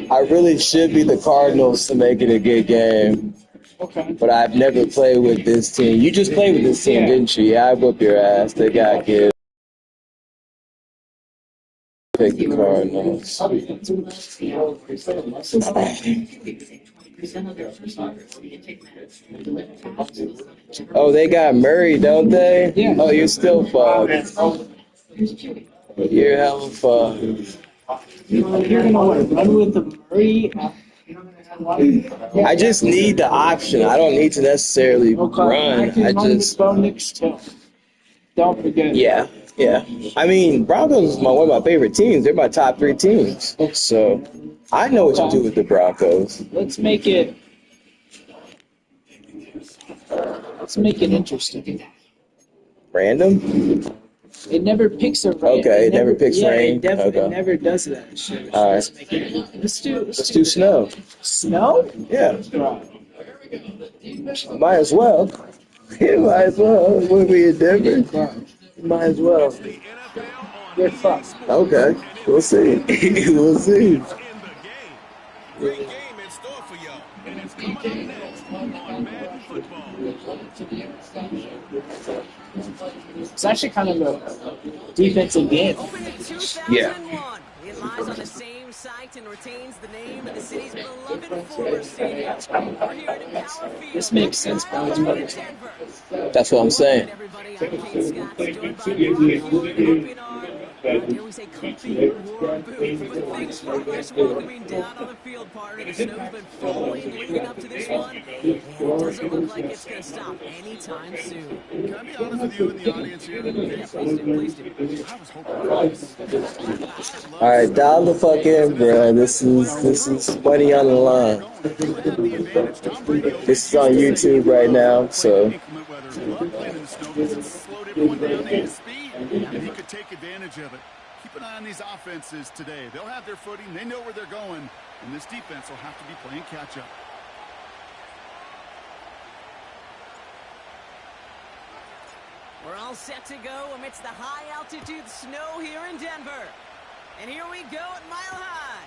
I really should be the Cardinals to make it a good game, Okay. but I've never played with this team. You just played with this team, Yeah. didn't you? Yeah, I whoop your ass. They got good. Pick the Cardinals. Oh, they got Murray, don't they? Yeah. Oh, you're still fucked. You're hella fucked. You're gonna want to run with the Murray. I just need the option. I don't need to necessarily run. I just Bo Nix too. Don't forget. yeah, yeah. I mean, Broncos is one of my favorite teams. They're my top three teams. So I know what to do with the Broncos. Let's make it interesting. Random? It never picks a rain. Okay, it never picks rain. It definitely Okay. never does that shit. All right. Let's do snow. Snow? Yeah. Right. Might as well. Yeah, might as well. We'll be in Denver. Might as well. You're fucked. Okay. We'll see. We'll see. Great game in store for y'all. And it's coming up next on Madden Football. It's actually kind of a defensive game. Opened in Yeah. 2001. It lies on the same site and retains the name of the city's beloved former stadium. We're here at Empower Field. This makes sense, bro. It's better. That's what I'm saying. Everybody, I'm Kate Scott, joined by Rob dare we say comfy warm boots, but things progress welcoming down on the field, partner. The snow's been falling leading up to this one, and it doesn't look like it's going to stop anytime soon. Can I be honest with you in the audience here? Yeah, please do. I was hoping All right, dial the fuck in, bro. This is money on the line. This is on YouTube right now, so. Slowed everyone down to his speed, and he could take advantage of it. Keep an eye on these offenses today. They'll have their footing. They know where they're going, and this defense will have to be playing catch-up. We're all set to go amidst the high-altitude snow here in Denver. And here we go at Mile High.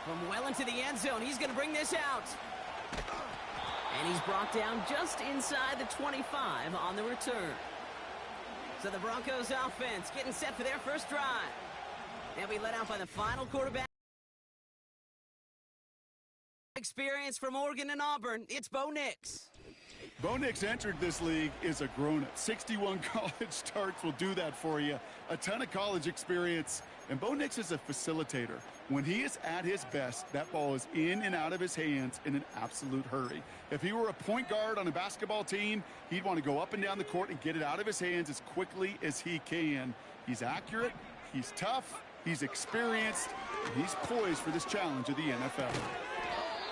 From well into the end zone, he's going to bring this out. And he's brought down just inside the 25 on the return. So the Broncos offense getting set for their first drive. They'll be led out by the final quarterback. Experience from Oregon and Auburn, it's Bo Nix. Bo Nix entered this league is a grown-up. 61 college starts will do that for you. A ton of college experience. And Bo Nix is a facilitator. When he is at his best, that ball is in and out of his hands in an absolute hurry. If he were a point guard on a basketball team, he'd want to go up and down the court and get it out of his hands as quickly as he can. He's accurate, he's tough, he's experienced, and he's poised for this challenge of the NFL.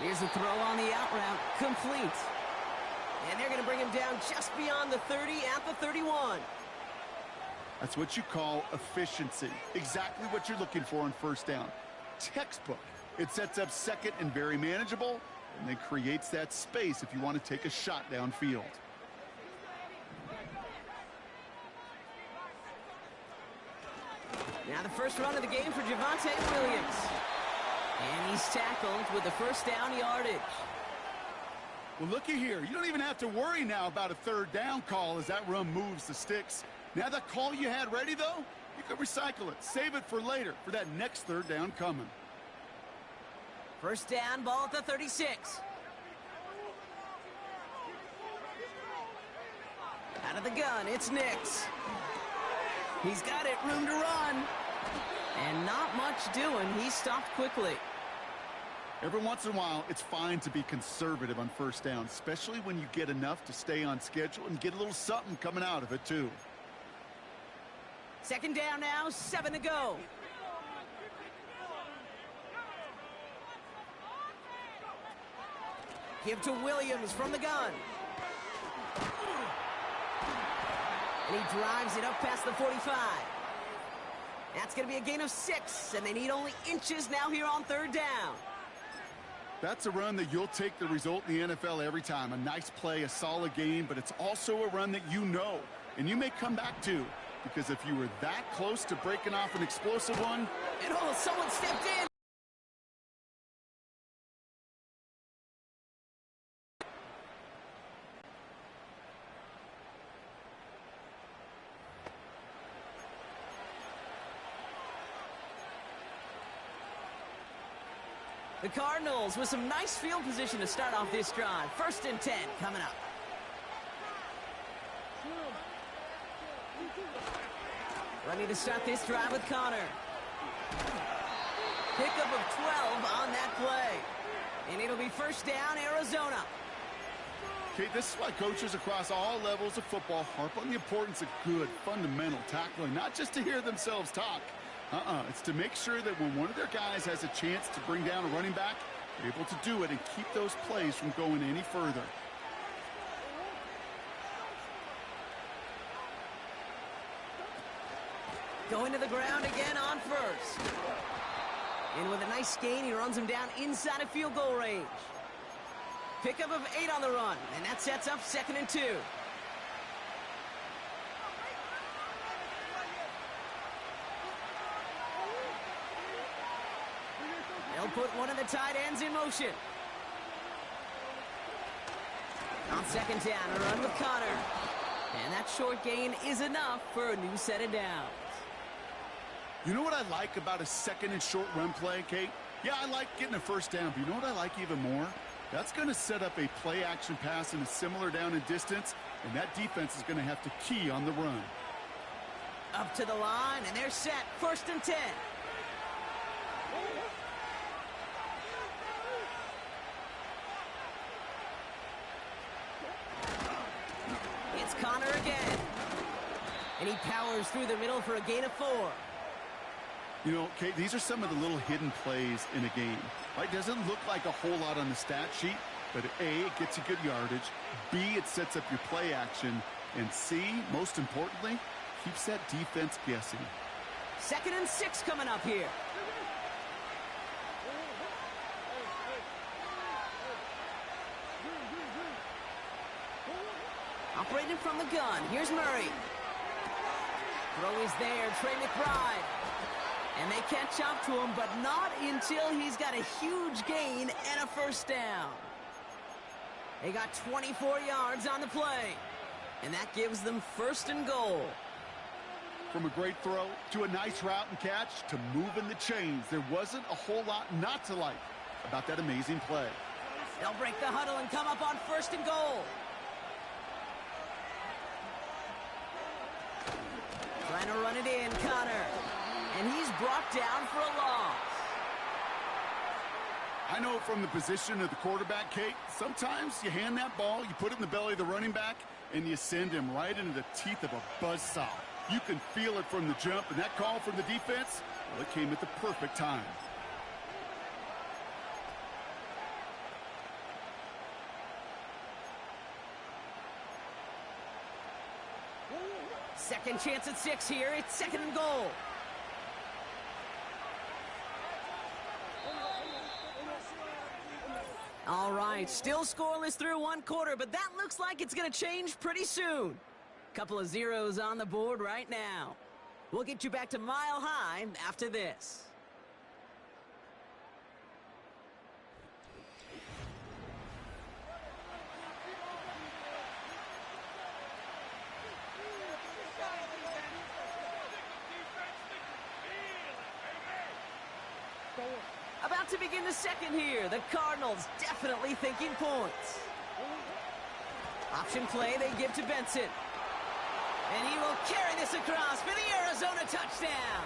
Here's a throw on the out route, complete. And they're going to bring him down just beyond the 30 at the 31. That's what you call efficiency. Exactly what you're looking for on first down. Textbook. It sets up second and very manageable, and then creates that space if you want to take a shot downfield. Now the first run of the game for Javonte Williams. And he's tackled with the first down yardage. Well, looky here. You don't even have to worry now about a third down call as that run moves the sticks. Now that call you had ready, though, you can recycle it. Save it for later for that next third down coming. First down, ball at the 36. Out of the gun, it's Nix. He's got it, room to run. And not much doing. He stopped quickly. Every once in a while, it's fine to be conservative on first down, especially when you get enough to stay on schedule and get a little something coming out of it, too. Second down now, 7 to go. Give to Williams from the gun. And he drives it up past the 45. That's going to be a gain of 6, and they need only inches now here on third down. That's a run that you'll take the result in the NFL every time. A nice play, a solid game, but it's also a run that you know, and you may come back to, because if you were that close to breaking off an explosive one. And oh, someone stepped in. The Cardinals with some nice field position to start off this drive. 1st and 10 coming up. Ready to start this drive with Connor. Pickup of 12 on that play. And it'll be 1st down, Arizona. Okay, this is why coaches across all levels of football harp on the importance of good, fundamental tackling, not just to hear themselves talk. It's to make sure that when one of their guys has a chance to bring down a running back, they're able to do it and keep those plays from going any further. Going to the ground again on 1st. And with a nice gain, he runs him down inside of field goal range. Pickup of 8 on the run, and that sets up 2nd and 2. They'll put one of the tight ends in motion. On 2nd down, a run with Connor. And that short gain is enough for a new set of downs. You know what I like about a 2nd and short run play, Kate? Yeah, I like getting a 1st down, but you know what I like even more? That's going to set up a play-action pass in a similar down and distance, and that defense is going to have to key on the run. Up to the line, and they're set. 1st and 10. It's Connor again. And he powers through the middle for a gain of 4. You know, Kate, these are some of the little hidden plays in a game. Right? Doesn't look like a whole lot on the stat sheet, but A, it gets you good yardage. B, it sets up your play action. And C, most importantly, keeps that defense guessing. 2nd and 6 coming up here. Operating from the gun. Here's Murray. Throw is there. Trey McBride. And they catch up to him, but not until he's got a huge gain and a 1st down. They got 24 yards on the play. And that gives them 1st and goal. From a great throw to a nice route and catch to moving the chains, there wasn't a whole lot not to like about that amazing play. They'll break the huddle and come up on 1st and goal. Trying to run it in, Connor. And he's brought down for a loss. I know from the position of the quarterback, Kate, sometimes you hand that ball, you put it in the belly of the running back, and you send him right into the teeth of a buzzsaw. You can feel it from the jump, and that call from the defense, well, it came at the perfect time. Second chance at 6 here. It's 2nd and goal. All right, still scoreless through 1 quarter, but that looks like it's going to change pretty soon. Couple of zeros on the board right now. We'll get you back to Mile High after this. About to begin the 2nd here. The Cardinals definitely thinking points. Option play they give to Benson. And he will carry this across for the Arizona touchdown.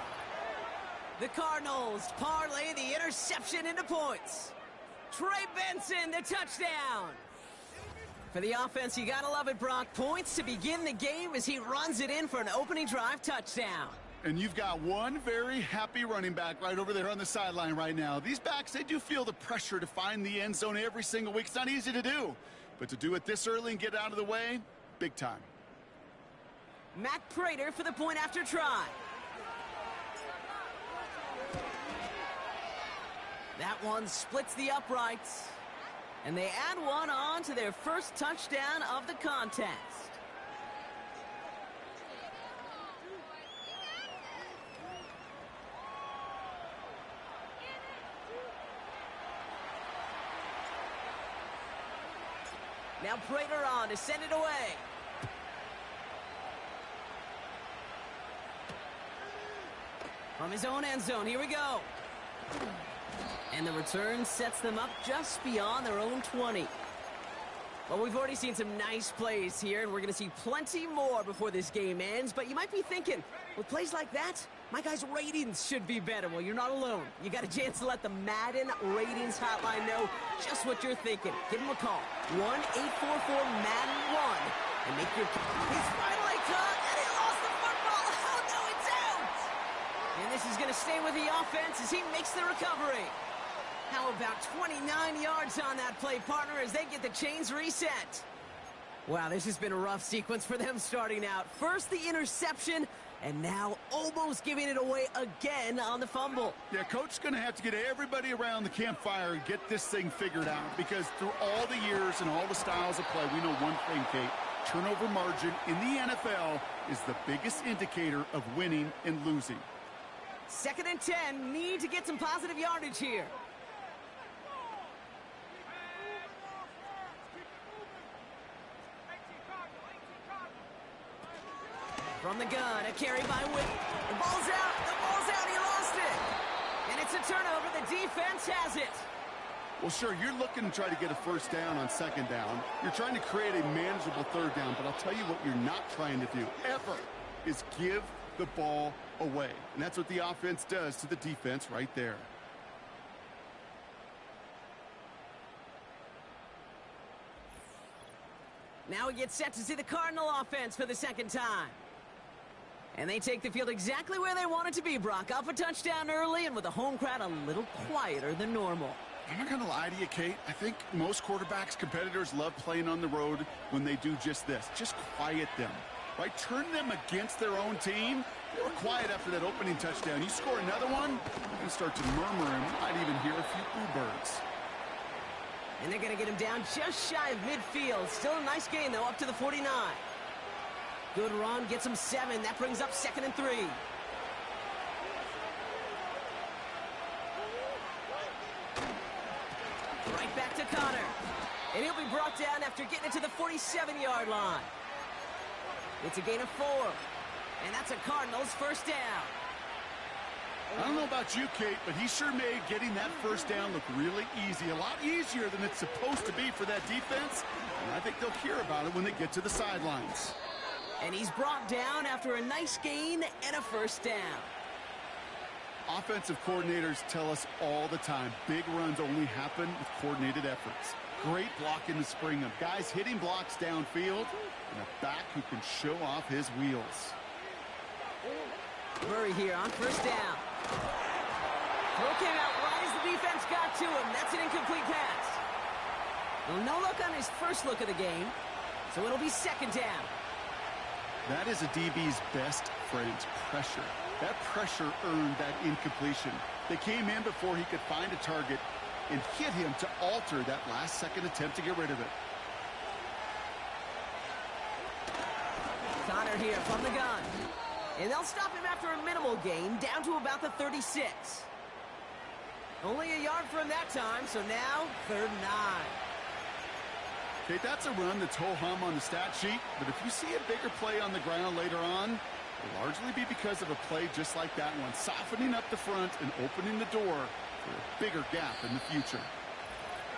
The Cardinals parlay the interception into points. Trey Benson, the touchdown. For the offense, you gotta love it, Brock. Points to begin the game as he runs it in for an opening drive touchdown. And you've got one very happy running back right over there on the sideline right now. These backs, they do feel the pressure to find the end zone every single week. It's not easy to do, but to do it this early and get out of the way, big time. Matt Prater for the point after try. That one splits the uprights. And they add one on to their first touchdown of the contest. Now Prater on to send it away. From his own end zone, here we go. And the return sets them up just beyond their own 20. Well, we've already seen some nice plays here, and we're going to see plenty more before this game ends. But you might be thinking, with plays like that, my guys' ratings should be better. Well, you're not alone. You got a chance to let the Madden ratings hotline know just what you're thinking. Give them a call, 1-844-MADDEN-1, and make your... He's finally caught, and he lost the football. Oh, no, it's out! And this is going to stay with the offense as he makes the recovery. How about 29 yards on that play, partner, as they get the chains reset? Wow, this has been a rough sequence for them starting out. First the interception, and now almost giving it away again on the fumble. Yeah, coach is going to have to get everybody around the campfire and get this thing figured out, because through all the years and all the styles of play, we know one thing, Kate. Turnover margin in the NFL is the biggest indicator of winning and losing. 2nd and 10, need to get some positive yardage here. From the gun, a carry by Witt. The ball's out, he lost it. And it's a turnover, the defense has it. Well, sure, you're looking to try to get a first down on 2nd down. You're trying to create a manageable 3rd down, but I'll tell you what you're not trying to do, ever, is give the ball away. And that's what the offense does to the defense right there. Now we get set to see the Cardinal offense for the 2nd time. And they take the field exactly where they want it to be, Brock. Up a touchdown early, and with the home crowd a little quieter than normal. I'm not going to lie to you, Kate. I think most quarterbacks, competitors love playing on the road when they do just this. Just quiet them, right? Turn them against their own team. They were quiet after that opening touchdown. You score another one, you can start to murmur, and you might even hear a few boo birds. And they're going to get him down just shy of midfield. Still a nice gain, though, up to the 49. Good run, gets him 7. That brings up 2nd and 3. Right back to Connor. And he'll be brought down after getting it to the 47-yard line. It's a gain of 4. And that's a Cardinals 1st down. I don't know about you, Kate, but he sure made getting that first down look really easy. A lot easier than it's supposed to be for that defense. And I think they'll hear about it when they get to the sidelines. And he's brought down after a nice gain and a 1st down. Offensive coordinators tell us all the time, big runs only happen with coordinated efforts. Great block in the spring of guys hitting blocks downfield, and a back who can show off his wheels. Murray here on 1st down. Throw came out right as the defense got to him. That's an incomplete pass. Well, no look on his first look of the game, so it'll be 2nd down. That is a DB's best friend, pressure. That pressure earned that incompletion. They came in before he could find a target and hit him to alter that last-second attempt to get rid of it. Connor here from the gun. And they'll stop him after a minimal gain, down to about the 36. Only a yard from that time, so now 3rd and 9. Okay, that's a run that's ho-hum on the stat sheet, but if you see a bigger play on the ground later on, it'll largely be because of a play just like that one, softening up the front and opening the door for a bigger gap in the future.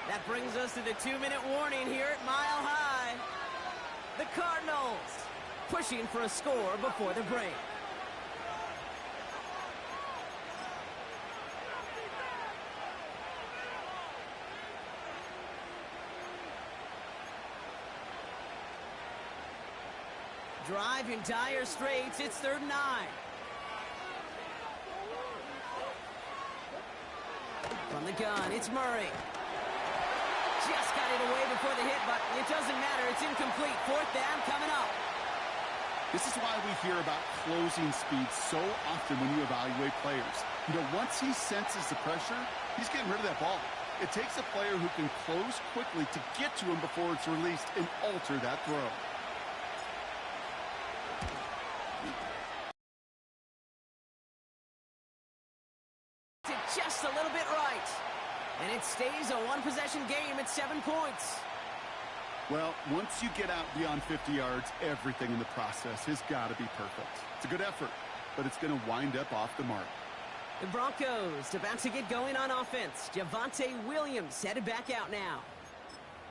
That brings us to the 2-minute warning here at Mile High. The Cardinals pushing for a score before the break. Drive in dire straits. It's 3rd and 9. From the gun, it's Murray. Just got it away before the hit, but it doesn't matter. It's incomplete. 4th down coming up. This is why we hear about closing speed so often when you evaluate players. You know, once he senses the pressure, he's getting rid of that ball. It takes a player who can close quickly to get to him before it's released and alter that throw. Just a little bit right. And it stays a one-possession game at 7 points. Well, once you get out beyond 50 yards, everything in the process has got to be perfect. It's a good effort, but it's going to wind up off the mark. The Broncos about to get going on offense. Javonte Williams headed back out now.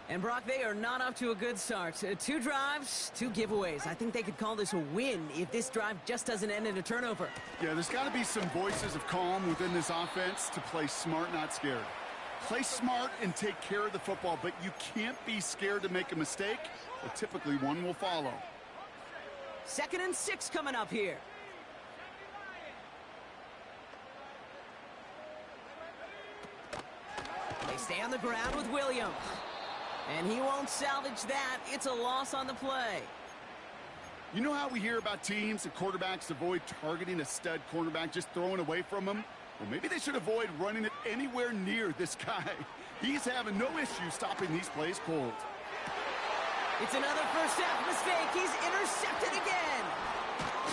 And Brock, they are not off to a good start. 2 drives, 2 giveaways. I think they could call this a win if this drive just doesn't end in a turnover. Yeah, there's got to be some voices of calm within this offense to play smart, not scared. Play smart and take care of the football, but you can't be scared to make a mistake, or typically one will follow. 2nd and 6 coming up here. They stay on the ground with Williams. And he won't salvage that. It's a loss on the play. You know how we hear about teams and quarterbacks avoid targeting a stud cornerback, just throwing away from him? Well, maybe they should avoid running it anywhere near this guy. He's having no issue stopping these plays cold. It's another first half mistake. He's intercepted again.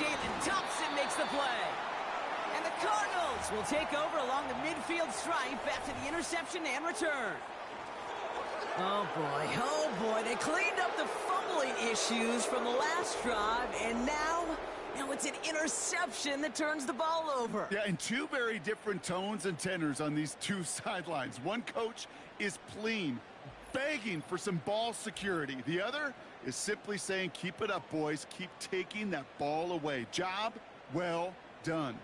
Jalen Thompson makes the play. And the Cardinals will take over along the midfield stripe after the interception and return. Oh boy, they cleaned up the fumbling issues from the last drive, and now it's an interception that turns the ball over. Yeah, and 2 very different tones and tenors on these 2 sidelines. One coach is pleading, begging for some ball security. The other is simply saying, keep it up, boys. Keep taking that ball away. Job well done.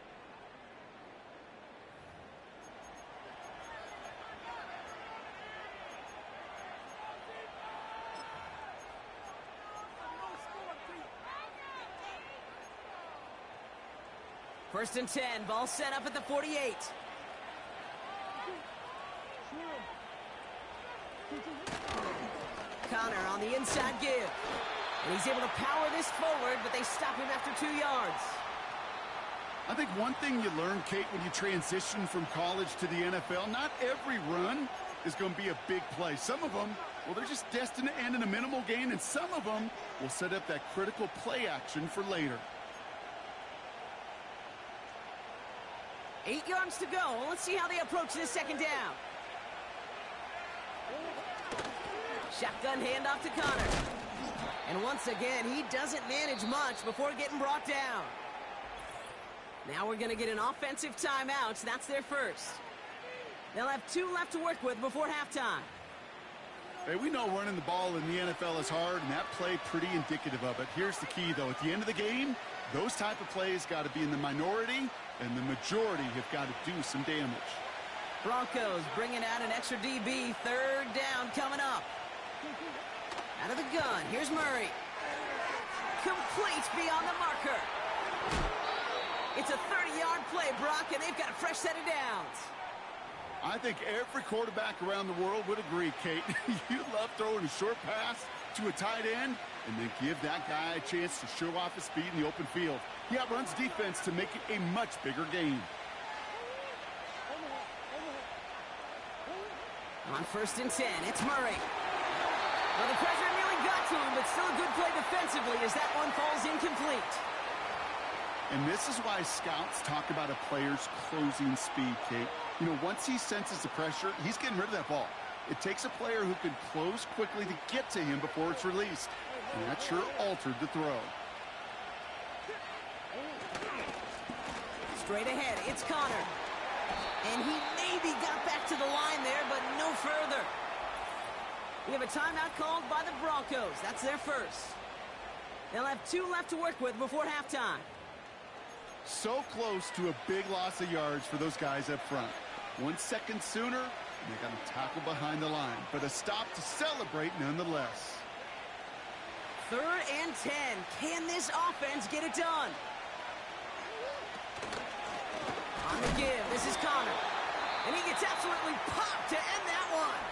First and 10, ball set up at the 48. Connor on the inside give. And he's able to power this forward, but they stop him after 2 yards. I think one thing you learn, Kate, when you transition from college to the NFL, not every run is going to be a big play. Some of them, well, they're just destined to end in a minimal gain, and some of them will set up that critical play action for later. 8 yards to go. Let's see how they approach this 2nd down. Shotgun handoff to Connor. And once again, he doesn't manage much before getting brought down. Now we're going to get an offensive timeout. That's their first. They'll have 2 left to work with before halftime. Hey, we know running the ball in the NFL is hard, and that play pretty indicative of it. Here's the key, though. At the end of the game, those type of plays got to be in the minority, and the majority have got to do some damage. Broncos bringing out an extra DB. 3rd down coming up. Out of the gun, here's Murray. Complete beyond the marker. It's a 30-yard play, Brock, and they've got a fresh set of downs. I think every quarterback around the world would agree, Kate. You love throwing a short pass to a tight end and then give that guy a chance to show off his speed in the open field. He outruns defense to make it a much bigger game. On 1st and 10, it's Murray. Well, the pressure nearly got to him, but still a good play defensively as that one falls incomplete. And this is why scouts talk about a player's closing speed, Kate. You know, once he senses the pressure, he's getting rid of that ball. It takes a player who can close quickly to get to him before it's released. And that sure altered the throw. Straight ahead, it's Connor. And he maybe got back to the line there, but no further. We have a timeout called by the Broncos. That's their first. They'll have 2 left to work with before halftime. So close to a big loss of yards for those guys up front. 1 second sooner, and they got a tackle behind the line. But a stop to celebrate nonetheless. 3rd and 10. Can this offense get it done? On the give, this is Connor. And he gets absolutely popped to end that one.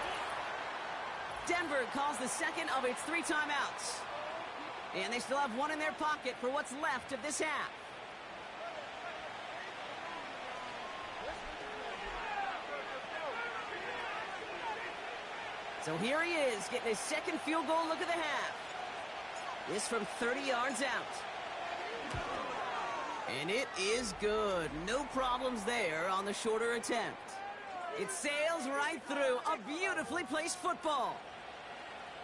Denver calls the second of its 3 timeouts. And they still have 1 in their pocket for what's left of this half. So here he is, getting his 2nd field goal look of the half. This from 30 yards out. And it is good. No problems there on the shorter attempt. It sails right through. A beautifully placed football.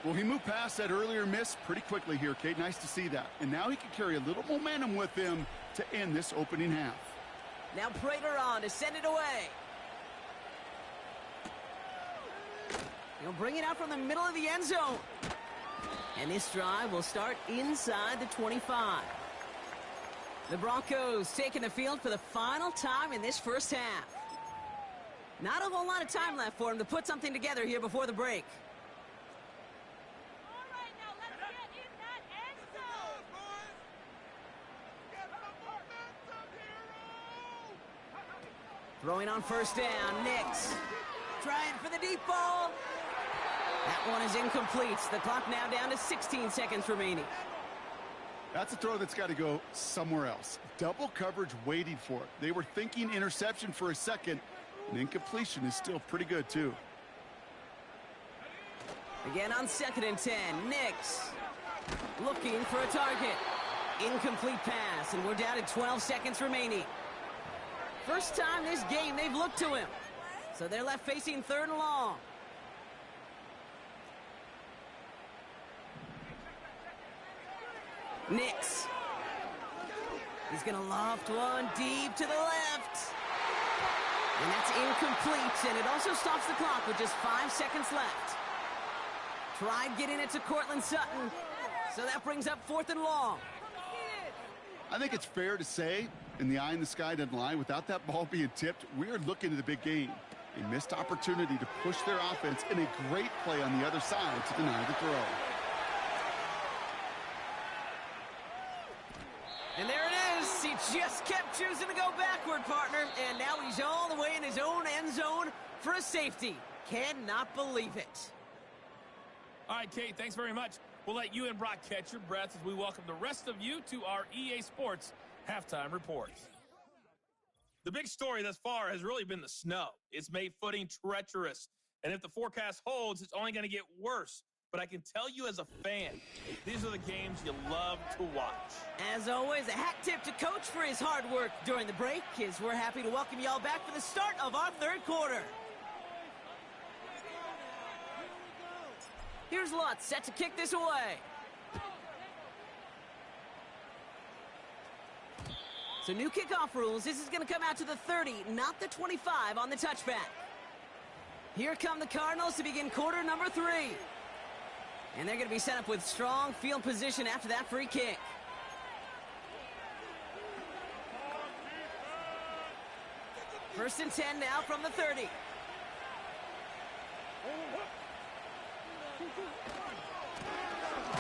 Well, he moved past that earlier miss pretty quickly here, Kate. Nice to see that. And now he can carry a little momentum with him to end this opening half. Now Prater on to send it away. He'll bring it out from the middle of the end zone. And this drive will start inside the 25. The Broncos taking the field for the final time in this first half. Not a whole lot of time left for him to put something together here before the break. All right, now let's get in that end zone. Throwing on first down, Nix. Trying for the deep ball. That one is incomplete. The clock now down to 16 seconds remaining. That's a throw that's got to go somewhere else. Double coverage waiting for it. They were thinking interception for a second. And incompletion is still pretty good, too. Again on 2nd and 10, Nix looking for a target. Incomplete pass, and we're down to 12 seconds remaining. First time this game they've looked to him. So they're left facing 3rd and long. Nix. He's going to loft one deep to the left. And that's incomplete, and it also stops the clock with just 5 seconds left. Tried getting it to Cortland Sutton, so that brings up 4th and long. I think it's fair to say, in the eye in the sky doesn't lie, without that ball being tipped, we are looking at the big game. A missed opportunity to push their offense and a great play on the other side to deny the throw. And there it is. He just kept choosing to go backward, partner. And now he's all the way in his own end zone for a safety. Cannot believe it. All right, Kate, thanks very much. We'll let you and Brock catch your breath as we welcome the rest of you to our EA Sports Halftime Report. The big story thus far has really been the snow. It's made footing treacherous. And if the forecast holds, it's only going to get worse. But I can tell you as a fan, these are the games you love to watch. As always, a hat tip to Coach for his hard work during the break, as we're happy to welcome y'all back for the start of our 3rd quarter. Here's Lutz set to kick this away. So new kickoff rules. This is going to come out to the 30, not the 25 on the touchback. Here come the Cardinals to begin quarter number 3. And they're going to be set up with strong field position after that free kick. First and 10 now from the 30.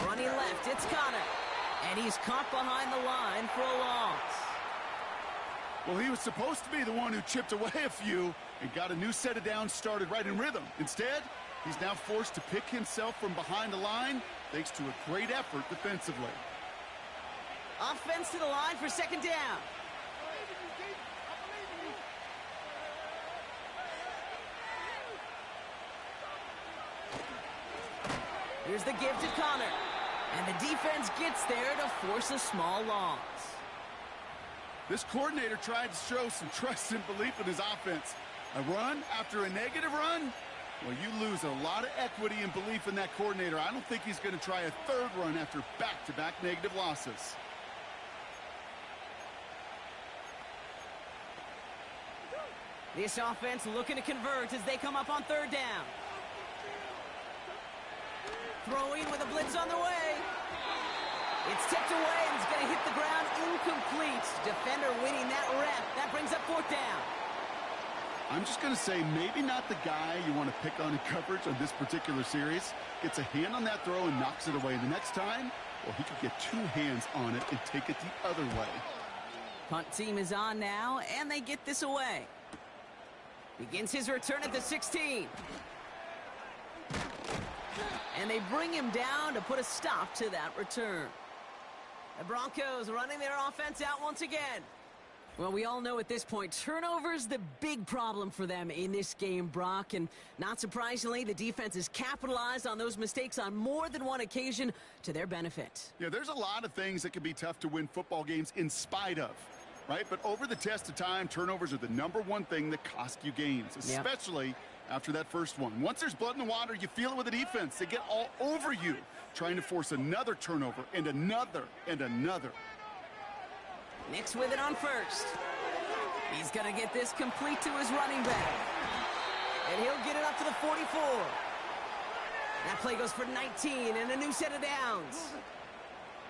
Running left, it's Connor. And he's caught behind the line for a loss. Well, he was supposed to be the one who chipped away a few and got a new set of downs started right in rhythm. Instead, he's now forced to pick himself from behind the line thanks to a great effort defensively. Offense to the line for 2nd down. Here's the give to Connor. And the defense gets there to force a small loss. This coordinator tried to show some trust and belief in his offense. A run after a negative run? Well, you lose a lot of equity and belief in that coordinator. I don't think he's going to try a 3rd run after back-to-back negative losses. This offense looking to convert as they come up on 3rd down. Throwing with a blitz on the way. It's tipped away and it's going to hit the ground incomplete. Defender winning that rep. That brings up 4th down. I'm just going to say maybe not the guy you want to pick on in coverage on this particular series. Gets a hand on that throw and knocks it away. The next time, well, he could get 2 hands on it and take it the other way. Punt team is on now, and they get this away. Begins his return at the 16. And they bring him down to put a stop to that return. The Broncos running their offense out once again. Well, we all know at this point, turnovers the big problem for them in this game, Brock. And not surprisingly, the defense has capitalized on those mistakes on more than one occasion to their benefit. Yeah, there's a lot of things that can be tough to win football games in spite of, right? But over the test of time, turnovers are the #1 thing that cost you games, especially after that first one. Once there's blood in the water, you feel it with the defense. They get all over you, trying to force another turnover and another and another. Nix with it on first. He's going to get this complete to his running back. And he'll get it up to the 44. That play goes for 19 and a new set of downs.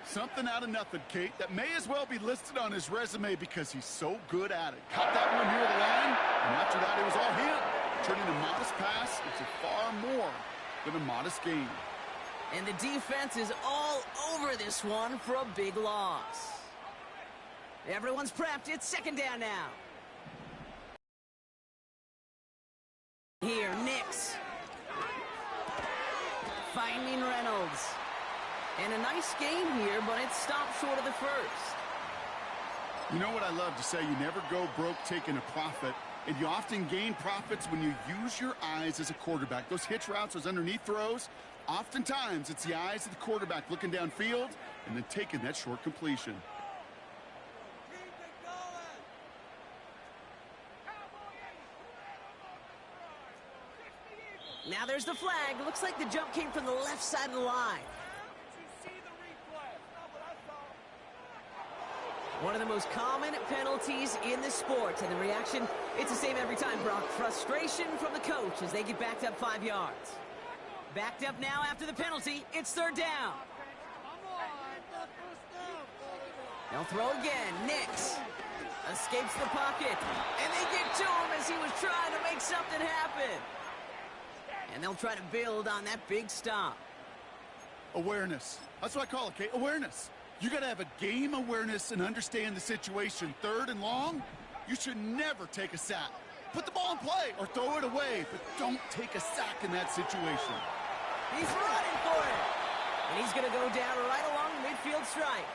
Something out of nothing, Kate, that may as well be listed on his resume because he's so good at it. Caught that one near the line, and after that it was all him. Turning a modest pass into far more than a modest gain. And the defense is all over this one for a big loss. Everyone's prepped. It's second down now. Here, Nix. Finding Reynolds. And a nice gain here, but it stopped short of the first. You know what I love to say? You never go broke taking a profit. And you often gain profits when you use your eyes as a quarterback. Those hitch routes, those underneath throws, oftentimes it's the eyes of the quarterback looking downfield and then taking that short completion. Now there's the flag. Looks like the jump came from the left side of the line. One of the most common penalties in the sport. And the reaction, it's the same every time, Brock. Frustration from the coach as they get backed up 5 yards. Backed up now after the penalty. It's third down. They'll throw again. Nix escapes the pocket. And they get to him as he was trying to make something happen. And they'll try to build on that big stop. Awareness. That's what I call it, Kate. Awareness. You got to have a game awareness and understand the situation. Third and long, you should never take a sack. Put the ball in play or throw it away, but don't take a sack in that situation. He's running for it. And he's going to go down right along the midfield stripe.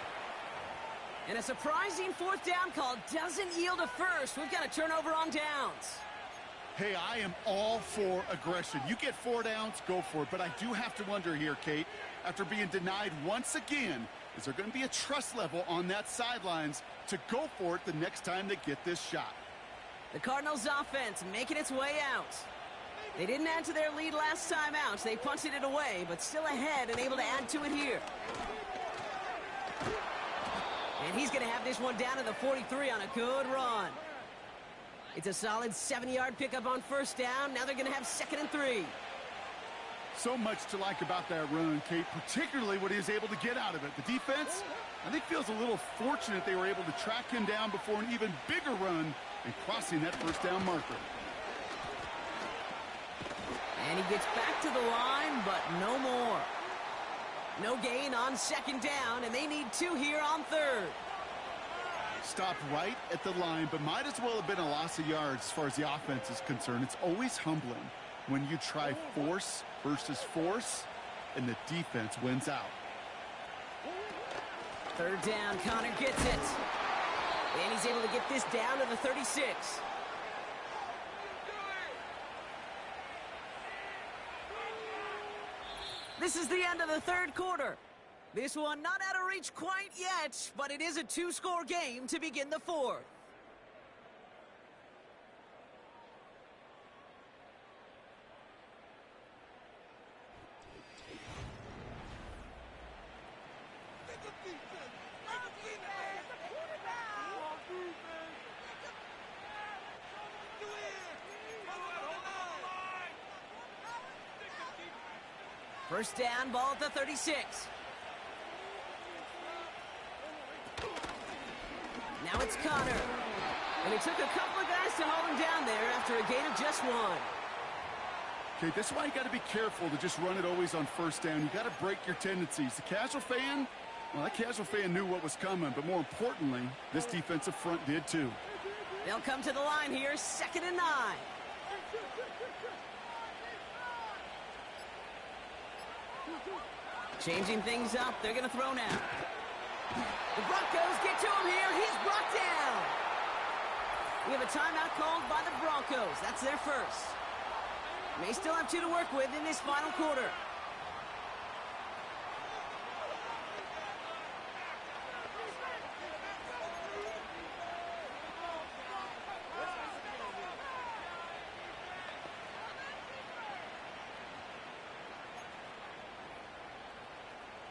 And a surprising fourth down call doesn't yield a first. We've got a turnover on downs. Hey, I am all for aggression. You get 4 downs, go for it. But I do have to wonder here, Kate, after being denied once again, is there going to be a trust level on that sidelines to go for it the next time they get this shot? The Cardinals' offense making its way out. They didn't add to their lead last time out. They punted it away, but still ahead and able to add to it here. And he's going to have this one down to the 43 on a good run. It's a solid 7-yard pickup on first down. Now they're going to have 2nd and 3. So much to like about that run, Kate, particularly what he was able to get out of it. The defense, I think, feels a little fortunate they were able to track him down before an even bigger run and crossing that first down marker. And he gets back to the line, but no more. No gain on 2nd down, and they need 2 here on 3rd. Stopped right at the line, but might as well have been a loss of yards as far as the offense is concerned. It's always humbling when you try force versus force, and the defense wins out. 3rd down, Connor gets it. And he's able to get this down to the 36. This is the end of the 3rd quarter. This one not out of reach quite yet, but it is a 2-score game to begin the 4th. First down, ball at the 36. Now it's Connor. And it took a couple of guys to hold him down there after a gain of just 1. Okay, that's why you got to be careful to just run it always on first down. You got to break your tendencies. The casual fan, well, that casual fan knew what was coming, but more importantly, this defensive front did too. They'll come to the line here, 2nd and 9. Changing things up, they're going to throw now. The Broncos get to him here. He's brought down. We have a timeout called by the Broncos. That's their first. They still have 2 to work with in this final quarter.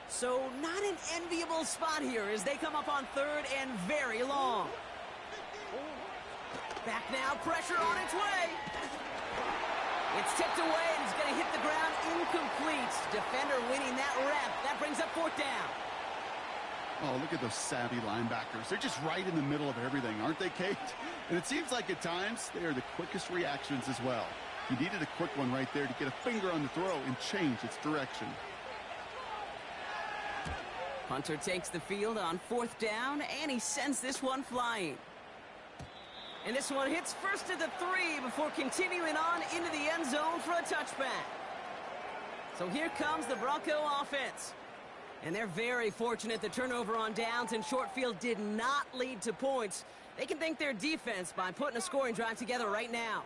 So not an enviable spot here as they come up on 3rd and very long. Back now, pressure on its way. It's tipped away and it's going to hit the ground incomplete. Defender winning that rep. That brings up 4th down. Oh, look at those savvy linebackers. They're just right in the middle of everything, aren't they, Kate? And it seems like at times they are the quickest reactions as well. He needed a quick one right there to get a finger on the throw and change its direction. Hunter takes the field on 4th down, and he sends this one flying. And this one hits first to the 3 before continuing on into the end zone for a touchback. So here comes the Bronco offense. And they're very fortunate the turnover on downs and short field did not lead to points. They can thank their defense by putting a scoring drive together right now.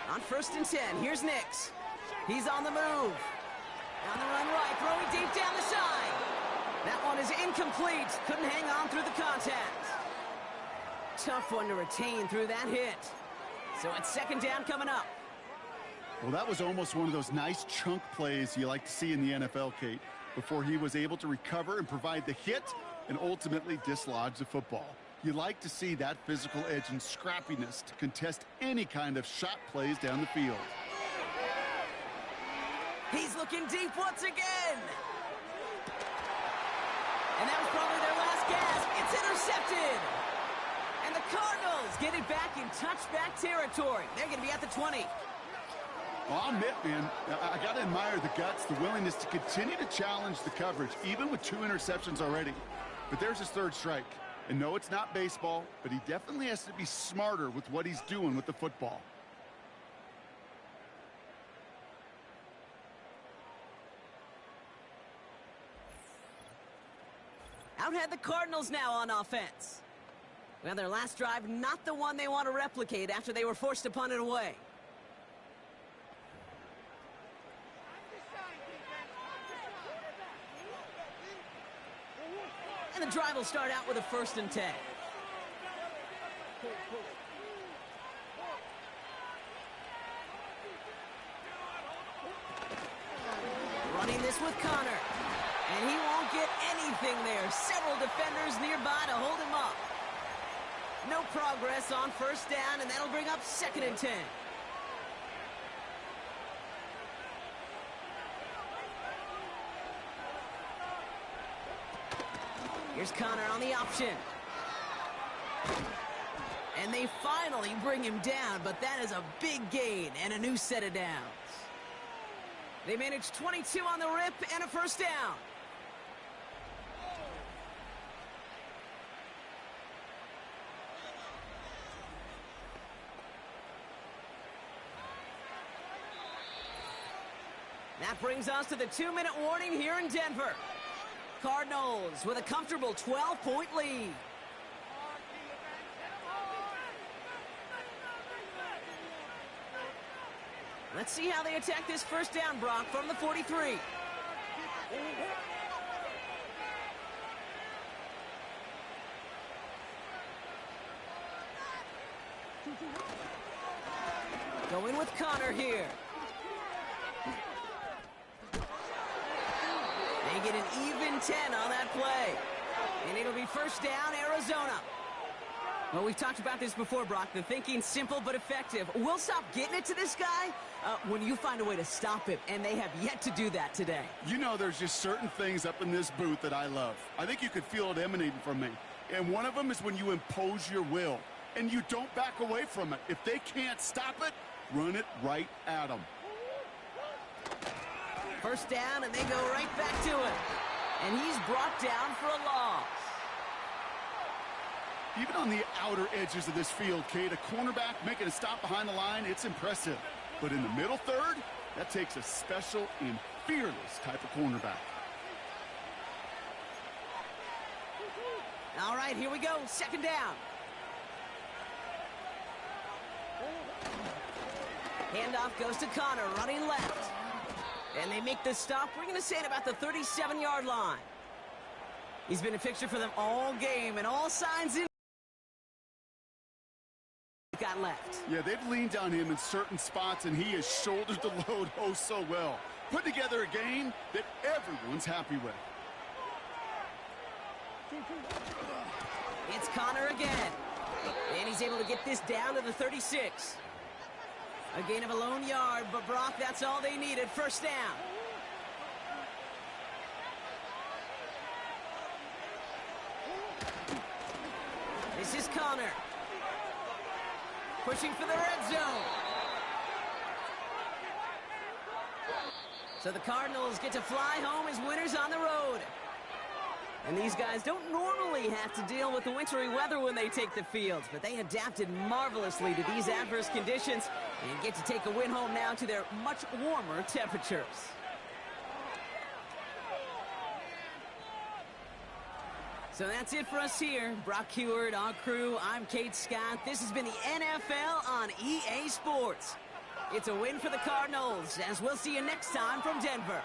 On 1st and 10, here's Nix. He's on the move. On the run right, throwing deep down the side. That one is incomplete. Couldn't hang on through the contact. Tough one to retain through that hit. So it's 2nd down coming up. Well, that was almost one of those nice chunk plays you like to see in the NFL, Kate, before he was able to recover and provide the hit and ultimately dislodge the football. You like to see that physical edge and scrappiness to contest any kind of shot plays down the field. He's looking deep once again. And that was probably their last gasp. It's intercepted. And the Cardinals get it back in touchback territory. They're going to be at the 20. Well, I'll admit, man, I got to admire the guts, the willingness to continue to challenge the coverage, even with 2 interceptions already. But there's his 3rd strike. And no, it's not baseball, but he definitely has to be smarter with what he's doing with the football. Out had the Cardinals now on offense. Well, their last drive, not the one they want to replicate after they were forced to punt it away. And the drive will start out with a 1st and 10. Running this with Connor. And he won't get anything there. Several defenders nearby to hold him up. No progress on 1st down, and that'll bring up 2nd and 10. Here's Connor on the option. And they finally bring him down, but that is a big gain and a new set of downs. They managed 22 on the rip and a 1st down. That brings us to the 2-minute warning here in Denver. Cardinals with a comfortable 12-point lead. Let's see how they attack this 1st down, Brock, from the 43. Going with Connor here. They get an even 10 on that play. And it'll be 1st down, Arizona. Well, we've talked about this before, Brock. The thinking's simple but effective. We'll stop getting it to this guy when you find a way to stop him, and they have yet to do that today. You know, there's just certain things up in this booth that I love. I think you could feel it emanating from me. And one of them is when you impose your will, and you don't back away from it. If they can't stop it, run it right at them. 1st down, and they go right back to it. And he's brought down for a loss. Even on the outer edges of this field, Kate, a cornerback making a stop behind the line, it's impressive. But in the middle third, that takes a special and fearless type of cornerback. All right, here we go. 2nd down. Handoff goes to Connor, running left. And they make the stop, we're going to say, at about the 37-yard line. He's been a fixture for them all game, and all signs in got left. Yeah, they've leaned on him in certain spots, and he has shouldered the load oh so well. Put together a game that everyone's happy with. It's Connor again. And he's able to get this down to the 36. A gain of a lone yard, but Brock, that's all they needed. First down. This is Connor. Pushing for the red zone. So the Cardinals get to fly home as winners on the road. And these guys don't normally have to deal with the wintry weather when they take the field, but they adapted marvelously to these adverse conditions and get to take a win home now to their much warmer temperatures. So that's it for us here. Brock Heward, our crew, I'm Kate Scott. This has been the NFL on EA Sports. It's a win for the Cardinals, as we'll see you next time from Denver.